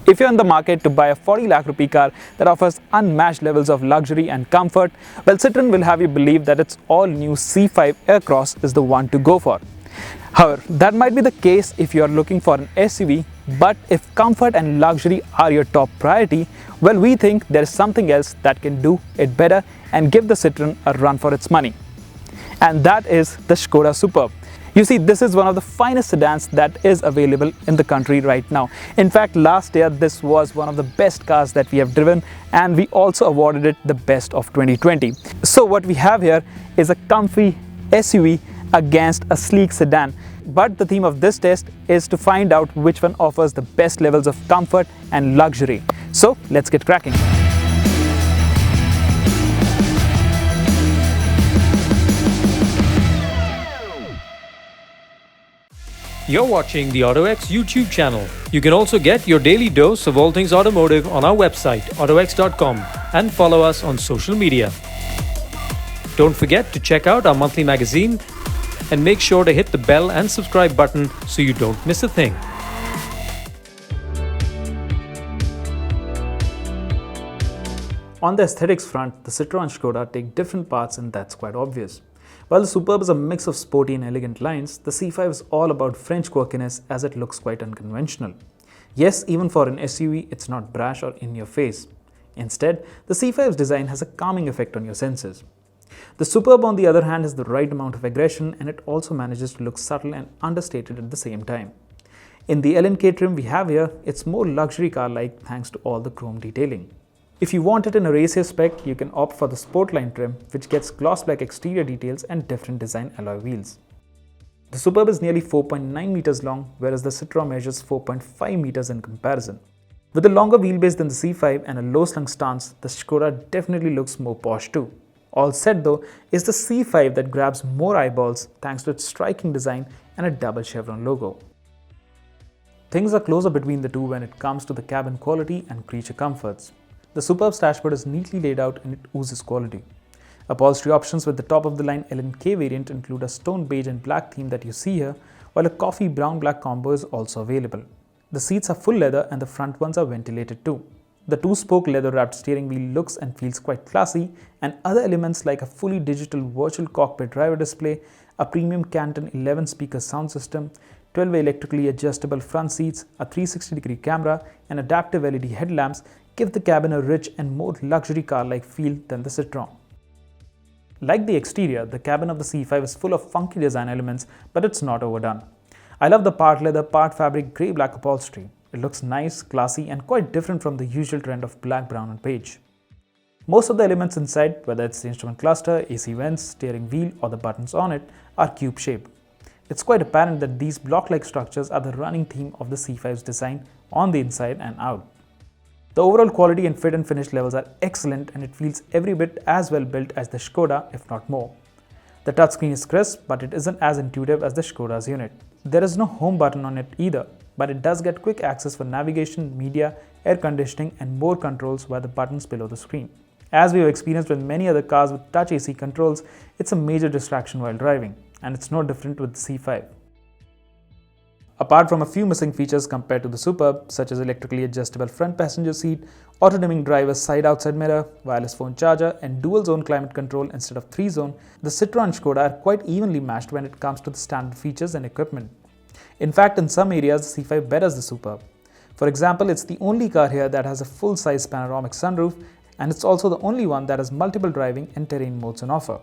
If you're in the market to buy a 40 lakh rupee car that offers unmatched levels of luxury and comfort, well, Citroen will have you believe that its all-new C5 Aircross is the one to go for. However, that might be the case if you are looking for an SUV, but if comfort and luxury are your top priority, well, we think there is something else that can do it better and give the Citroen a run for its money. And that is the Skoda Superb. You see, this is one of the finest sedans that is available in the country right now. In fact, last year this was one of the best cars that we have driven, and we also awarded it the best of 2020. So what we have here is a comfy SUV against a sleek sedan. But the theme of this test is to find out which one offers the best levels of comfort and luxury. So let's get cracking. You're watching the AutoX YouTube channel. You can also get your daily dose of all things automotive on our website, autox.com, and follow us on social media. Don't forget to check out our monthly magazine and make sure to hit the bell and subscribe button so you don't miss a thing. On the aesthetics front, the Citroen and Skoda take different paths, and that's quite obvious. While the Superb is a mix of sporty and elegant lines, the C5 is all about French quirkiness as it looks quite unconventional. Yes, even for an SUV, it's not brash or in your face. Instead, the C5's design has a calming effect on your senses. The Superb, on the other hand, has the right amount of aggression, and it also manages to look subtle and understated at the same time. In the LNK trim we have here, it's more luxury car-like thanks to all the chrome detailing. If you want it in a racier spec, you can opt for the Sportline trim, which gets gloss black exterior details and different design alloy wheels. The Superb is nearly 4.9 meters long, whereas the Citroen measures 4.5 meters in comparison. With a longer wheelbase than the C5 and a low slung stance, the Skoda definitely looks more posh too. All said though, is the C5 that grabs more eyeballs thanks to its striking design and a double chevron logo. Things are closer between the two when it comes to the cabin quality and creature comforts. The Superb's dashboard is neatly laid out and it oozes quality. Upholstery options with the top-of-the-line LNK variant include a stone beige and black theme that you see here, while a coffee brown-black combo is also available. The seats are full leather and the front ones are ventilated too. The two-spoke leather-wrapped steering wheel looks and feels quite classy, and other elements like a fully digital virtual cockpit driver display, a premium Canton 11-speaker sound system, 12 electrically adjustable front seats, a 360-degree camera, and adaptive LED headlamps give the cabin a rich and more luxury car-like feel than the Citroen. Like the exterior, the cabin of the C5 is full of funky design elements, but it's not overdone. I love the part leather, part fabric grey-black upholstery. It looks nice, classy, and quite different from the usual trend of black, brown, and beige. Most of the elements inside, whether it's the instrument cluster, AC vents, steering wheel, or the buttons on it, are cube-shaped. It's quite apparent that these block-like structures are the running theme of the C5's design on the inside and out. The overall quality and fit and finish levels are excellent, and it feels every bit as well built as the Skoda, if not more. The touchscreen is crisp, but it isn't as intuitive as the Skoda's unit. There is no home button on it either, but it does get quick access for navigation, media, air conditioning, and more controls via the buttons below the screen. As we have experienced with many other cars with touch AC controls, it's a major distraction while driving, and it's no different with the C5. Apart from a few missing features compared to the Superb, such as electrically adjustable front passenger seat, auto-dimming driver's side-outside mirror, wireless phone charger, and dual-zone climate control instead of 3-zone, the Citroen and Skoda are quite evenly matched when it comes to the standard features and equipment. In fact, in some areas, the C5 betters the Superb. For example, it's the only car here that has a full-size panoramic sunroof, and it's also the only one that has multiple driving and terrain modes on offer.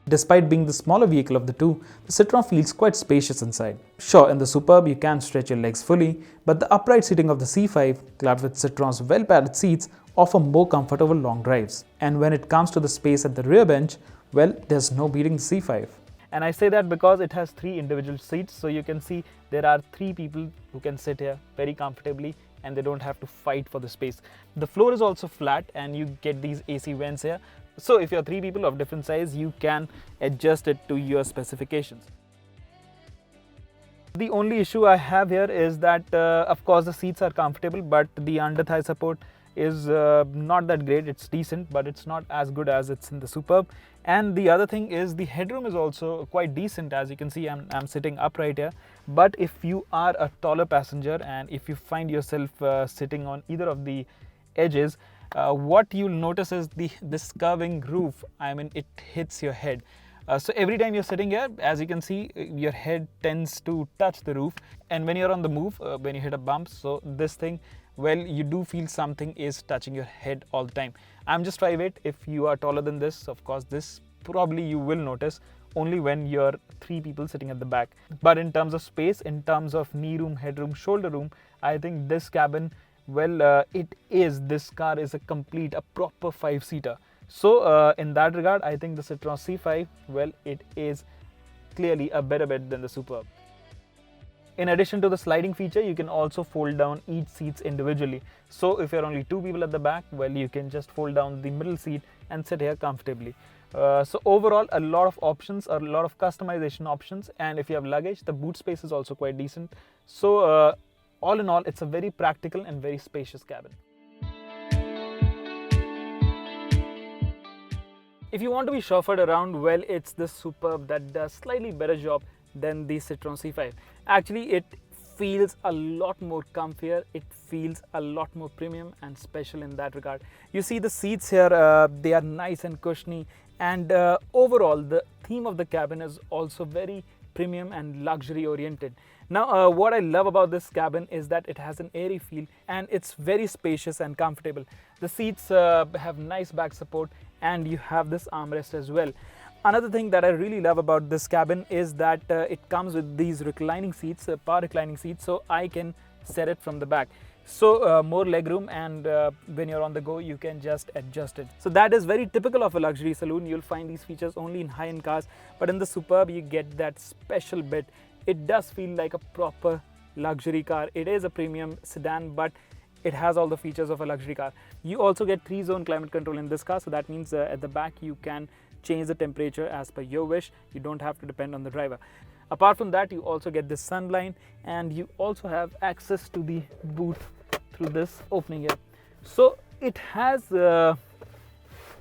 Despite being the smaller vehicle of the two, the Citroen feels quite spacious inside. Sure, in the Superb you can stretch your legs fully, but the upright seating of the C5, clad with Citroen's well-padded seats, offer more comfort over long drives. And when it comes to the space at the rear bench, well, there's no beating the C5. And I say that because it has 3 individual seats, so you can see there are 3 people who can sit here very comfortably, and they don't have to fight for the space. The floor is also flat, and you get these AC vents here. So if you're 3 people of different size, you can adjust it to your specifications. The only issue I have here is that of course the seats are comfortable, but the under thigh support is not that great. It's decent, but it's not as good as it's in the Superb. And the other thing is the headroom is also quite decent. As you can see, I'm sitting upright here. But if you are a taller passenger and if you find yourself sitting on either of the edges, what you'll notice is this curving roof. I mean, it hits your head. So every time you're sitting here, as you can see, your head tends to touch the roof. And when you're on the move, when you hit a bump, so this thing, well, you do feel something is touching your head all the time. I'm just 5'8". If you are taller than this, of course, this probably you will notice only when you're 3 people sitting at the back. But in terms of space, in terms of knee room, headroom, shoulder room, I think this cabin, well, this car is a proper 5-seater. So in that regard, I think the Citroen C5, well, it is clearly a better bet than the Superb. In addition to the sliding feature, you can also fold down each seats individually. So if you're only 2 people at the back, well, you can just fold down the middle seat and sit here comfortably. So overall, a lot of options, a lot of customization options. And if you have luggage, the boot space is also quite decent. So all in all, it's a very practical and very spacious cabin. If you want to be chauffeured around, well, it's the Superb that does slightly better job than the Citroen C5. Actually, it feels a lot more comfier, it feels a lot more premium and special in that regard. You see the seats here, they are nice and cushiony, and overall the theme of the cabin is also very premium and luxury oriented. Now what I love about this cabin is that it has an airy feel and it's very spacious and comfortable. The seats have nice back support and you have this armrest as well. Another thing that I really love about this cabin is that it comes with these reclining seats, power reclining seats, so I can set it from the back. So more legroom, and when you're on the go, you can just adjust it. So that is very typical of a luxury saloon. You'll find these features only in high-end cars, but in the Superb, you get that special bit. It does feel like a proper luxury car. It is a premium sedan, but it has all the features of a luxury car. You also get 3-zone climate control in this car, so that means at the back you can change the temperature as per your wish. You don't have to depend on the driver. Apart from that, you also get this sunline, and you also have access to the boot through this opening here. So it has a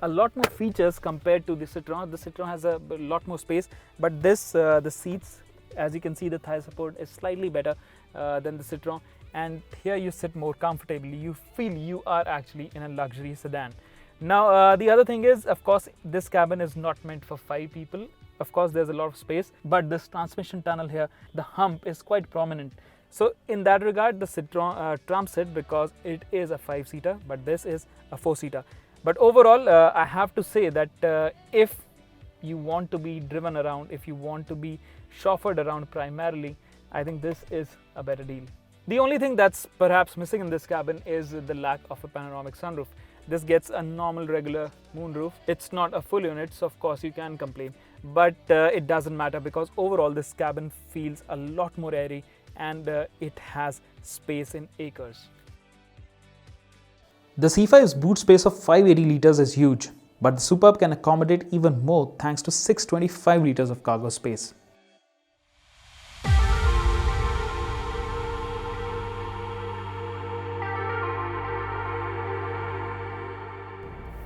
lot more features compared to the Citroen. The Citroen has a lot more space, but this the seats, as you can see, the thigh support is slightly better than the Citroen, and here you sit more comfortably. You feel you are actually in a luxury sedan. Now the other thing is, of course, this cabin is not meant for 5 people. Of course, there's a lot of space, but this transmission tunnel here, the hump is quite prominent. So in that regard, the Citroen trumps it because it is a 5-seater, but this is a 4-seater. But overall, I have to say that if you want to be driven around, if you want to be chauffeured around primarily, I think this is a better deal. The only thing that's perhaps missing in this cabin is the lack of a panoramic sunroof. This gets a normal regular moonroof. It's not a full unit, so of course you can complain, but it doesn't matter because overall this cabin feels a lot more airy and it has space in acres. The C5's boot space of 580 litres is huge, but the Superb can accommodate even more thanks to 625 litres of cargo space.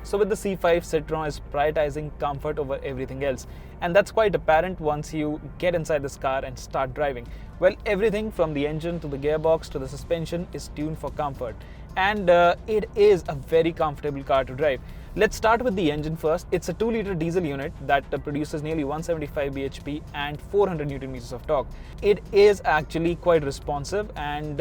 So with the C5, Citroen is prioritizing comfort over everything else, and that's quite apparent once you get inside this car and start driving. Well, everything from the engine to the gearbox to the suspension is tuned for comfort, and it is a very comfortable car to drive. Let's start with the engine first. It's a 2-litre diesel unit that produces nearly 175 bhp and 400 Nm of torque. It is actually quite responsive, and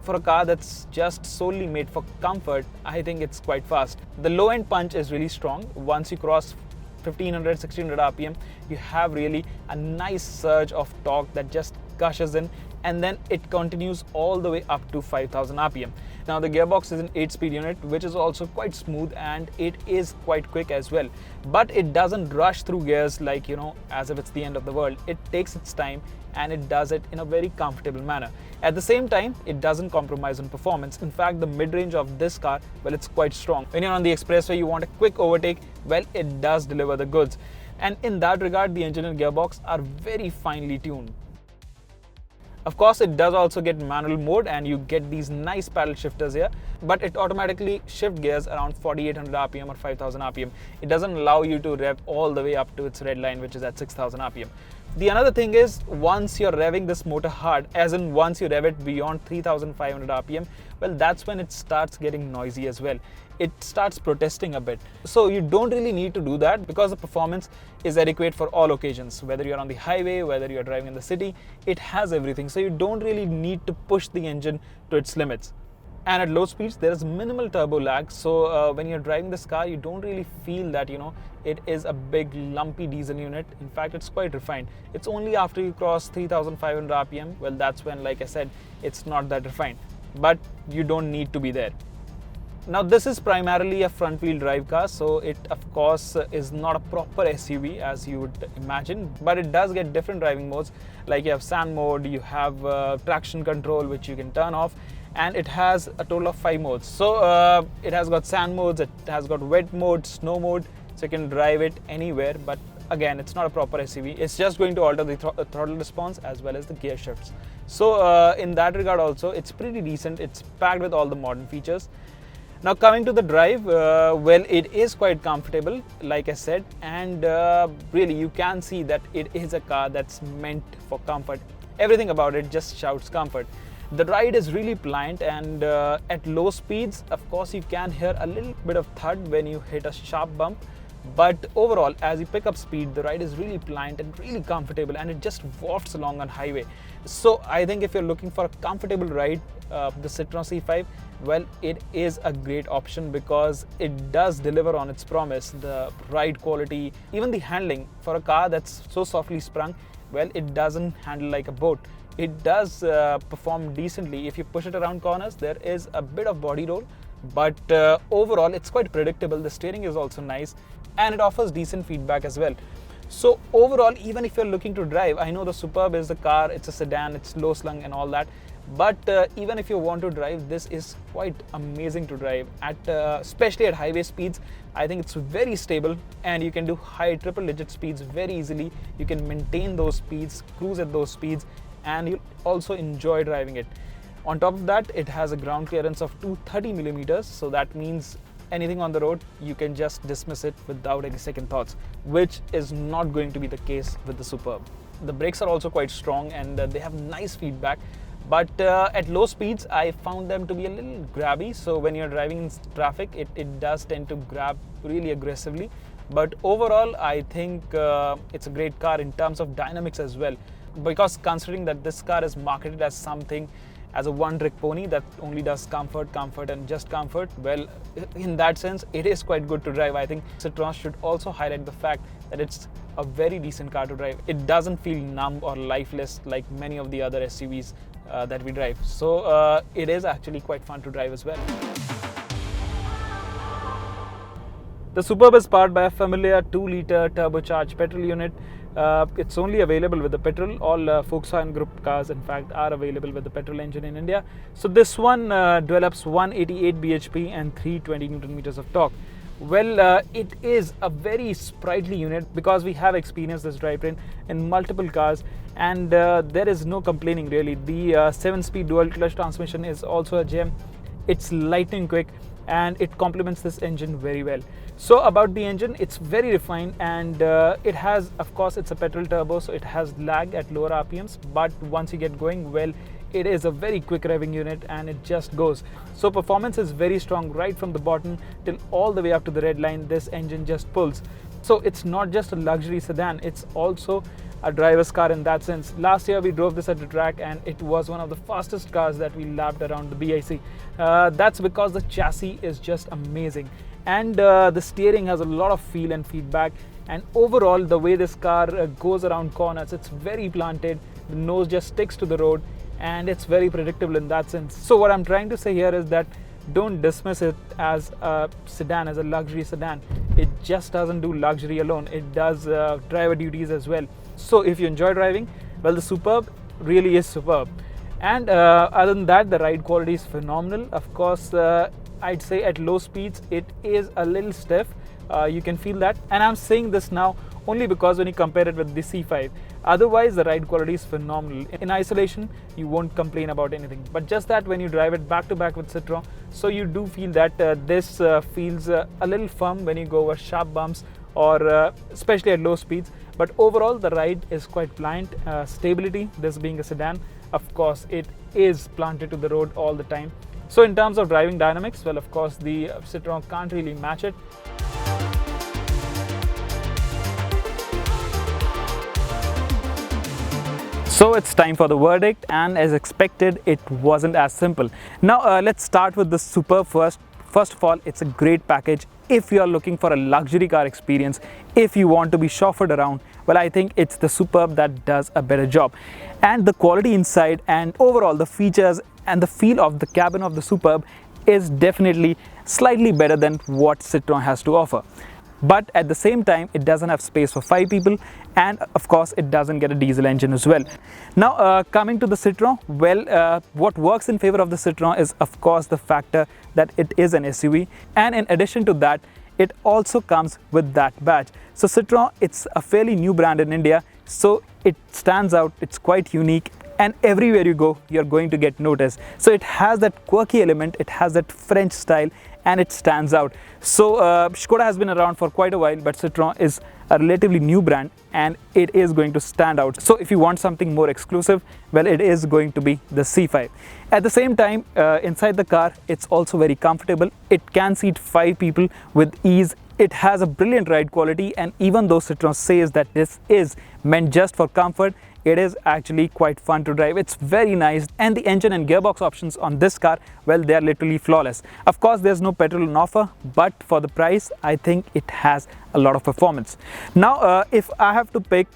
for a car that's just solely made for comfort, I think it's quite fast. The low-end punch is really strong. Once you cross 1500, 1600 RPM, you have really a nice surge of torque that just gushes in, and then it continues all the way up to 5000 RPM. Now the gearbox is an 8-speed unit, which is also quite smooth, and it is quite quick as well. But it doesn't rush through gears like, as if it's the end of the world. It takes its time and it does it in a very comfortable manner. At the same time, it doesn't compromise on performance. In fact, the mid-range of this car, well, it's quite strong. When you're on the expressway, you want a quick overtake, well, it does deliver the goods. And in that regard, the engine and gearbox are very finely tuned. Of course, it does also get manual mode and you get these nice paddle shifters here, but it automatically shift gears around 4800 RPM or 5000 RPM. It doesn't allow you to rev all the way up to its red line, which is at 6000 RPM. The another thing is, once you're revving this motor hard, as in once you rev it beyond 3500 RPM, well, that's when it starts getting noisy as well. It starts protesting a bit. So you don't really need to do that because the performance is adequate for all occasions. Whether you're on the highway, whether you're driving in the city, it has everything. So you don't really need to push the engine to its limits. And at low speeds, there is minimal turbo lag. So when you're driving this car, you don't really feel that, it is a big lumpy diesel unit. In fact, it's quite refined. It's only after you cross 3500 RPM, well, that's when, like I said, it's not that refined. But you don't need to be there. Now, this is primarily a front-wheel drive car, so it, of course, is not a proper SUV as you would imagine, but it does get different driving modes. Like you have sand mode, you have traction control, which you can turn off, and it has a total of 5 modes. So it has got sand modes, it has got wet mode, snow mode, so you can drive it anywhere. But again, it's not a proper SUV. It's just going to alter the throttle response as well as the gear shifts. So in that regard also, it's pretty decent. It's packed with all the modern features. Now, coming to the drive, well, it is quite comfortable, like I said, and really you can see that it is a car that's meant for comfort. Everything about it just shouts comfort. The ride is really pliant, and at low speeds, of course, you can hear a little bit of thud when you hit a sharp bump. But overall, as you pick up speed, the ride is really pliant and really comfortable, and it just wafts along on highway. So I think if you're looking for a comfortable ride, the Citroen C5, well, it is a great option because it does deliver on its promise. The ride quality, even the handling for a car that's so softly sprung, well, it doesn't handle like a boat. It does perform decently. If you push it around corners, there is a bit of body roll, but overall, it's quite predictable. The steering is also nice, and it offers decent feedback as well. So overall, even if you're looking to drive, I know the Superb is the car, it's a sedan, it's low slung and all that, but even if you want to drive, this is quite amazing to drive at especially at highway speeds. I think it's very stable, and you can do high triple digit speeds very easily. You can maintain those speeds, cruise at those speeds, and you'll also enjoy driving it. On top of that, it has a ground clearance of 230 millimeters, so that means anything on the road, you can just dismiss it without any second thoughts, which is not going to be the case with the Superb. The brakes are also quite strong, and they have nice feedback, but at low speeds, I found them to be a little grabby. So when you're driving in traffic, it does tend to grab really aggressively. But overall, I think it's a great car in terms of dynamics as well, because considering that this car is marketed as something as a one-trick pony that only does comfort, and just comfort, well, in that sense, it is quite good to drive. I think Citroen should also highlight the fact that it's a very decent car to drive. It doesn't feel numb or lifeless like many of the other SUVs that we drive. So it is actually quite fun to drive as well. The Superb is powered by a familiar 2-liter turbocharged petrol unit. It's only available with the petrol. All Volkswagen Group cars, in fact, are available with the petrol engine in India. So this one develops 188 bhp and 320 Newton meters of torque. Well, it is a very sprightly unit because we have experienced this drivetrain in multiple cars, and there is no complaining really. The 7-speed dual clutch transmission is also a gem. It's lightning quick, and it complements this engine very well. So about the engine, it's very refined, and it has, of course, it's a petrol turbo, so it has lag at lower RPMs, but once you get going, well, it is a very quick revving unit, and it just goes. So performance is very strong right from the bottom till all the way up to the red line. This engine just pulls. So it's not just a luxury sedan, it's also a driver's car in that sense. Last year we drove this at the track, and it was one of the fastest cars that we lapped around the BIC. That's because the chassis is just amazing, and the steering has a lot of feel and feedback, and overall the way this car goes around corners, it's very planted. The nose just sticks to the road, and it's very predictable in that sense. So what I'm trying to say here is that don't dismiss it as a sedan, as a luxury sedan. It just doesn't do luxury alone, it does driver duties as well. So if you enjoy driving, well, the Superb really is superb. And other than that, the ride quality is phenomenal. Of course, I'd say at low speeds, it is a little stiff. You can feel that. And I'm saying this now only because when you compare it with the C5, otherwise the ride quality is phenomenal. In isolation, you won't complain about anything, but just that when you drive it back to back with Citroen, so you do feel that this feels a little firm when you go over sharp bumps or especially at low speeds. But overall the ride is quite pliant. Stability, this being a sedan, of course it is planted to the road all the time. So in terms of driving dynamics, well, of course the Citroen can't really match it. So it's time for the verdict, and as expected, it wasn't as simple. Now let's start with the Superb first. First of all, it's a great package. If you are looking for a luxury car experience, if you want to be chauffeured around, well, I think it's the Superb that does a better job. And the quality inside and overall the features and the feel of the cabin of the Superb is definitely slightly better than what Citroen has to offer. But at the same time, it doesn't have space for 5 people, and of course it doesn't get a diesel engine as well. Now coming to the Citroen, well, what works in favor of the Citroen is of course the factor that it is an SUV, and in addition to that, it also comes with that badge. So Citroen, it's a fairly new brand in India, so it stands out, it's quite unique, and everywhere you go, you're going to get noticed. So it has that quirky element, it has that French style, and it stands out. So Skoda has been around for quite a while, but Citroen is a relatively new brand and it is going to stand out. So if you want something more exclusive, well, it is going to be the C5. At the same time, inside the car, it's also very comfortable. It can seat 5 people with ease. It has a brilliant ride quality, and even though Citroen says that this is meant just for comfort, it is actually quite fun to drive. It's very nice, and the engine and gearbox options on this car, well, they are literally flawless. Of course, there's no petrol on offer, but for the price, I think it has a lot of performance. Now, if I have to pick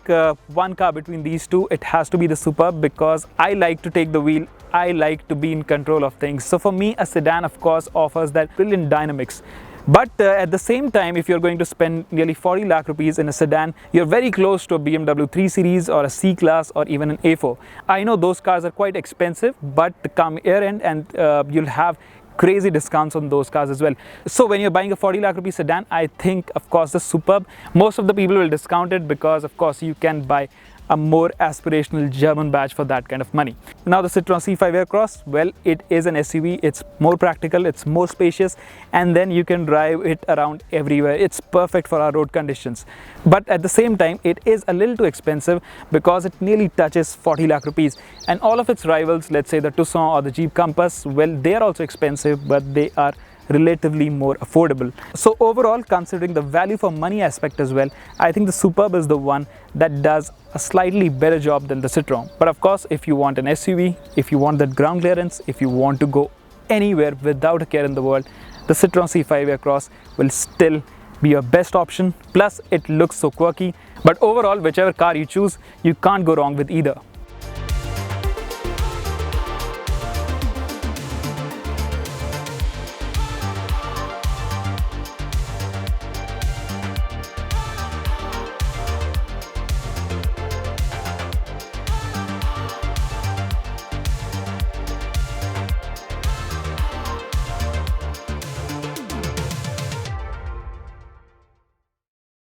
one car between these two, it has to be the Superb, because I like to take the wheel. I like to be in control of things. So for me, a sedan, of course, offers that brilliant dynamics. But at the same time, if you're going to spend nearly 40 lakh rupees in a sedan, you're very close to a BMW 3 Series or a C-Class or even an A4. I know those cars are quite expensive, but come year end and you'll have crazy discounts on those cars as well. So when you're buying a 40 lakh rupee sedan, I think, of course, the Superb, most of the people will discount it because, of course, you can buy a more aspirational German badge for that kind of money. Now the Citroen C5 Aircross, well, it is an SUV, it's more practical, it's more spacious, and then you can drive it around everywhere. It's perfect for our road conditions. But at the same time, it is a little too expensive because it nearly touches 40 lakh rupees. And all of its rivals, let's say the Tucson or the Jeep Compass, well, they are also expensive, but they are relatively more affordable. So overall, considering the value for money aspect as well, I think the Superb is the one that does a slightly better job than the Citroen. But of course, if you want an SUV, if you want that ground clearance, if you want to go anywhere without a care in the world, the Citroen C5 Aircross will still be your best option. Plus, it looks so quirky. But overall, whichever car you choose, you can't go wrong with either.